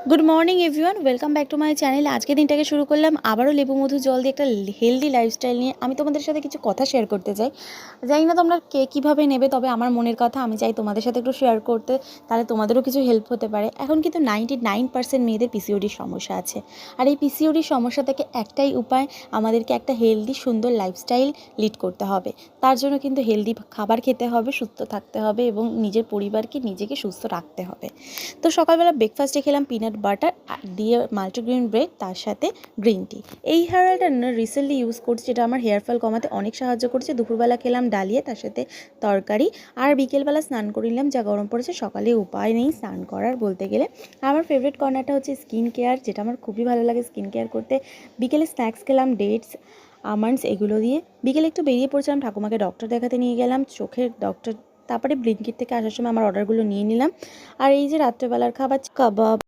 Good morning everyone, welcome back to my channel. আজকে দিনটাকে শুরু করলাম আবারও লেবু মধু জল দিয়ে একটা হেলদি লাইফস্টাইল নিয়ে। আমি তোমাদের সাথে কিছু কথা শেয়ার করতে চাই। জানি না তোমরা কে কীভাবে নেবে, তবে আমার মনের কথা আমি চাই তোমাদের সাথে একটু শেয়ার করতে, তাহলে তোমাদেরও কিছু হেল্প হতে পারে। এখন কিন্তু 99% মেয়েদের পিসিওডির সমস্যা আছে। আর এই পিসিওডির সমস্যা থেকে একটাই উপায়, আমাদেরকে একটা হেলদি সুন্দর লাইফস্টাইল লিড করতে হবে। তার জন্য কিন্তু হেলদি খাবার খেতে হবে, সুস্থ থাকতে হবে এবং নিজের পরিবারকে নিজেকে সুস্থ রাখতে হবে। তো সকালবেলা ব্রেকফাস্টে খেলাম পিনাট বাটার দিয়ে মাল্টিগ্রেন ব্রেড, তার সাথে গ্রিন টি। এই হেয়ার অয়েলটা রিসেন্টলি ইউজ করছি, যেটা আমার হেয়ার ফল কমাতে অনেক সাহায্য করছে। দুপুরবেলা খেলাম ডালিয়া, তার সাথে তরকারি। আর বিকেলবেলা স্নান করে নিলাম, যা গরম পড়েছে, সকালে উপায় নেই স্নান করার বলতে গেলে। আমার ফেভারিট কর্নারটা হচ্ছে স্কিন কেয়ার, যেটা আমার খুবই ভালো লাগে স্কিন কেয়ার করতে। বিকেলে স্ন্যাক্স খেলাম ডেটস, আমন্ডস, এগুলো দিয়ে। বিকেলে একটু বেরিয়ে পড়ছিলাম, ঠাকুমাকে ডক্টর দেখাতে নিয়ে গেলাম, চোখের ডক্টর। তারপরে ব্লিঙ্কিট থেকে আসার সময় আমার অর্ডারগুলো নিয়ে নিলাম। আর এই যে রাত্রেবেলার খাবার, কাবাব,